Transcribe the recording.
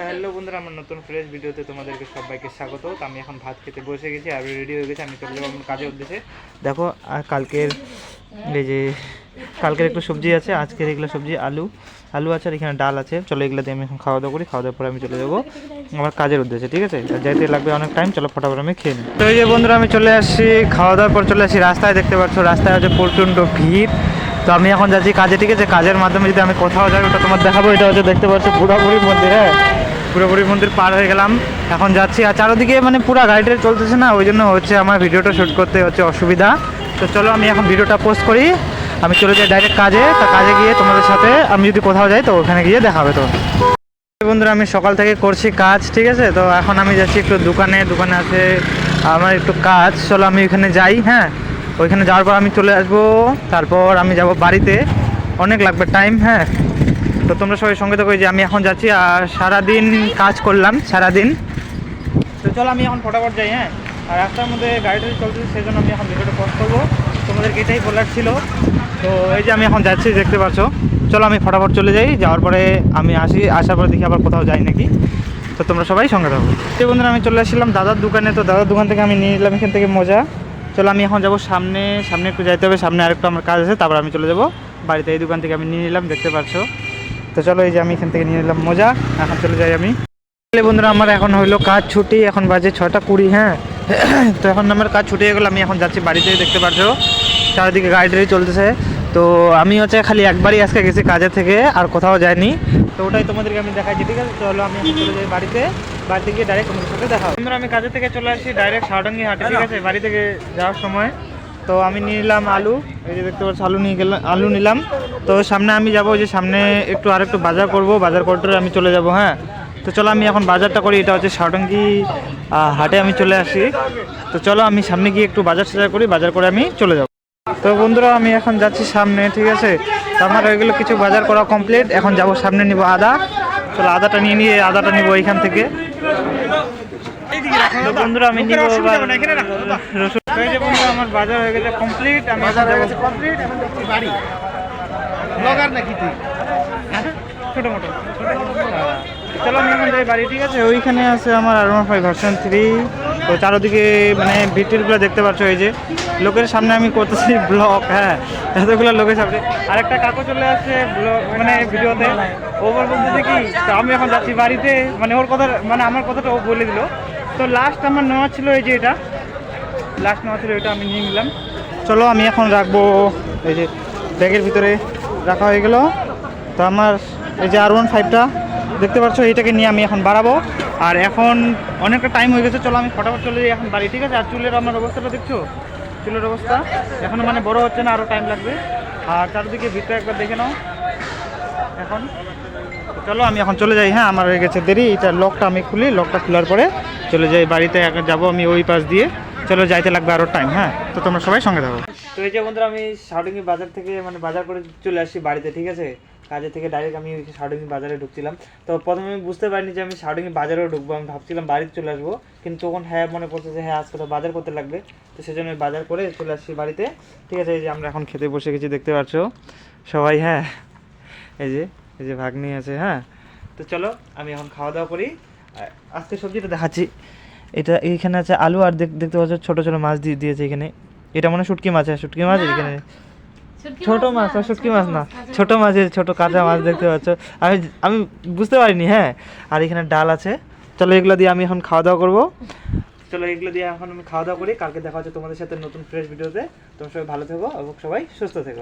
Hello বন্ধুরা, আমার নতুন ফ্রেশ ভিডিওতে তোমাদেরকে সবাইকে স্বাগত। তো আমি এখন ভাত খেতে বসে গেছি আর রেডি হয়ে গেছি, আমি চলে যাবো আমার কাজের উদ্দেশ্যে। দেখো আর কালকের এই যে কালকের একটু সবজি আছে, আজকের এগুলো সবজি আলু আছে আর এখানে ডাল আছে। চলো এগুলো দিয়ে আমি এখন খাওয়া দাওয়া করি, খাওয়া দাওয়ার পরে আমি চলে যাবো আমার কাজের উদ্দেশ্যে। ঠিক আছে, যাইতে লাগবে অনেক টাইম, চলো ফটাফট আমি খেয়ে নিই। তো এই যে বন্ধুরা আমি চলে আসছি, খাওয়া দাওয়ার পর চলে আসি রাস্তায়। দেখতে পাচ্ছ রাস্তায় হচ্ছে প্রচণ্ড ভিড়। তো আমি এখন যাচ্ছি কাজে, ঠিক আছে। কাজের মাধ্যমে যদি আমি কোথাও যাই ওটা তোমার দেখাবো। এটা হচ্ছে দেখতে পাচ্ছ পুরাপুরি মন্দির, হ্যাঁ পুরোপুরি মন্দির পার হয়ে গেলাম, এখন যাচ্ছি। আর চারোদিকে মানে পুরো গাড়িটা চলতেছে না, ওই জন্য হচ্ছে আমার ভিডিওটা শ্যুট করতে হচ্ছে অসুবিধা। তো চলো আমি এখন ভিডিওটা পোস্ট করি, আমি চলে যাই ডাইরেক্ট কাজে। তা কাজে গিয়ে তোমাদের সাথে আমি যদি কোথাও যাই তো ওখানে গিয়ে দেখা হবে। তো বন্ধুরা আমি সকাল থেকে করছি কাজ, ঠিক আছে। তো এখন আমি যাচ্ছি একটু দোকানে আছে আমার একটু কাজ। চলো আমি ওইখানে যাই, হ্যাঁ ওইখানে যাওয়ার পর আমি চলে আসবো, তারপর আমি যাব বাড়িতে, অনেক লাগবে টাইম, হ্যাঁ। তো তোমরা সবাই সঙ্গে থাকো, যে আমি এখন যাচ্ছি আর সারাদিন কাজ করলাম সারাদিন। তো চলো আমি এখন ফটাফট যাই, হ্যাঁ। আর রাস্তার মধ্যে গাড়িটা চলতেছে সেই জন্য আমি এখন ভিডিওটা পোস্ট করবো, তোমাদেরকে এটাই বলার ছিল। তো এই যে আমি এখন যাচ্ছি, দেখতে পাচ্ছ। চলো আমি ফটাফট চলে যাই, যাওয়ার পরে আমি আসার পরে দেখি আবার কোথাও যাই নাকি। তো তোমরা সবাই সঙ্গে থাকো। এই বন্ধুরা আমি চলে আসছিলাম দাদার দোকানে। তো দাদার দোকান থেকে আমি নিয়ে নিলাম এখান থেকে মোজা। চলো আমি এখন যাবো সামনে একটু যাইতে হবে, সামনে আরেকটু আমার কাজ আছে, তারপর আমি চলে যাবো বাড়িতে। এই দোকান থেকে আমি নিয়ে নিলাম, দেখতে পাচ্ছ। তো চলো এই যে আমি এখান থেকে নিয়ে নিলাম মোজা, এখন চলে যাই আমি। বন্ধুরা আমার এখন হইলো কাজ ছুটি, এখন বাজে 6:20, হ্যাঁ। তো এখন আমার কাজ ছুটি হয়ে গেলো, আমি এখন যাচ্ছি বাড়িতে। দেখতে পাচ্ছ চারিদিকে গাড়ি চলতেছে। তো আমি হচ্ছে খালি একবারই আজকে গেছি কাজের থেকে, আর কোথাও যাইনি। তো ওটাই তোমাদেরকে আমি দেখাচ্ছি, ঠিক আছে। চলো আমি এখন চলে যাই বাড়িতে গিয়ে ডাইরেক্ট তোমাদের সাথে দেখা হবে। আমি কাজের থেকে চলে আসি ডাইরেক্ট সাউডাঙ্গি হাটে, ঠিক আছে, বাড়ি থেকে যাওয়ার সময়। তো আমি নিয়ে নিলাম আলু, এই যে দেখতে পাচ্ছ আলু নিলাম। তো সামনে আমি যাবো, যে সামনে আরেকটু বাজার করব, বাজার করতে আমি চলে যাব, হ্যাঁ। তো চলো আমি এখন বাজারটা করি, এটা হচ্ছে সাউডাঙ্গি হাটে আমি চলে আসি। তো চলো আমি সামনে গিয়ে একটু বাজার করি, বাজার করে আমি চলে যাব। তো বন্ধুরা আমি এখন যাচ্ছি সামনে, ঠিক আছে। তো আমার ওইগুলো কিছু বাজার করা কমপ্লিট, এখন যাব সামনে নিব আদা। চলো আদাটা নিয়ে আদাটা নিব এইখান থেকে। তো বন্ধুরা আমি নিব রসুন। এই যে বন্ধুরা আমার বাজার হয়ে গেছে কমপ্লিট, আমি এখন বাড়ি ব্লগার নাকি তুই, ছোটো মোটো। চলো আমি এখন যাই বাড়ি, ঠিক আছে। ওইখানে আছে আমার R15 ভার্সন 3। তো চারোদিকে মানে ভিডিওগুলো দেখতে পাচ্ছ, এই যে লোকের সামনে আমি করতেছি ব্লগ, হ্যাঁ এতগুলো লোকের সামনে। আরেকটা কাকু চলে আসছে ব্লগ মানে ভিডিওতে, ওভার বলতেছে কি। তো আমি এখন যাচ্ছি বাড়িতে, মানে ওর কথা মানে আমার কথাটা ও বলে দিল। তো লাস্ট আমার নেওয়া ছিল এই যে এটা, এটা আমি নিয়ে নিলাম। চলো আমি এখন রাখবো, এই যে ব্যাগের ভিতরে রাখা হয়ে গেল। তো আমার এই যে R15টা দেখতে পাচ্ছ, এইটাকে নিয়ে আমি এখন বাড়াবো। আর এখন অনেকটা টাইম হয়ে গেছে, চলো আমি ফটাফট চলে যাই এখন বাড়ি, ঠিক আছে। আর চুলের আমার অবস্থাটা দেখছো, চুলের অবস্থা এখনও মানে বড় হচ্ছে না, আরও টাইম লাগবে। আর চারদিকে ভিতরে একবার দেখে নাও এখন। চলো আমি এখন চলে যাই, হ্যাঁ আমার হয়ে গেছে দেরি। এটা লকটা আমি খুলি, লকটা খোলার পরে চলে যাই বাড়িতে, এখন যাবো আমি ওই পাশ দিয়ে। চলো যাইতে লাগবে আরও টাইম, হ্যাঁ। তো তোমরা সবাই সঙ্গে থাকো। তো এই যে বন্ধুরা আমি সাউডাঙ্গি বাজার থেকে মানে বাজার করে চলে আসছি বাড়িতে, ঠিক আছে। কাজের থেকে ডাইরেক্ট আমি সাউডাঙ্গি বাজারে ঢুকছিলাম। তো প্রথমে আমি বুঝতে পারিনি যে আমি সাউডাঙ্গি বাজারেও ঢুকবো, আমি ভাবছিলাম বাড়িতে চলে আসবো। কিন্তু তখন হ্যাঁ মনে পড়ছে যে হ্যাঁ আজকে তো বাজার করতে লাগবে। তো সেই জন্য আমি বাজার করে চলে আসছি বাড়িতে, ঠিক আছে। এই যে আমরা এখন খেতে বসে গেছি, দেখতে পাচ্ছ সবাই, হ্যাঁ এই যে ভাগ্নি আছে, হ্যাঁ। তো চলো আমি এখন খাওয়া দাওয়া করি। আজকে সবজিটা দেখাচ্ছি, এটা এইখানে আছে আলু, আর দেখতে পাচ্ছ ছোটো ছোটো মাছ দিয়েছে এখানে। এটা মনে হয় শুটকি মাছ, হ্যাঁ শুটকি মাছ। এখানে ছোট মাছ, শুটকি মাছ না, ছোট মাছের ছোট কাঁচা মাছ দেখতে পাচ্ছ। আমি বুঝতে পারিনি, হ্যাঁ। আর এখানে ডাল আছে। চলো এগুলো দিয়ে আমি এখন খাওয়া দাওয়া করবো। চলো এগুলো দিয়ে এখন আমি খাওয়া দাওয়া করি, কালকে দেখা হচ্ছে তোমাদের সাথে নতুন ফ্রেশ ভিডিওতে। তোমরা সবাই ভালো থেকো এবং সবাই সুস্থ থেকো।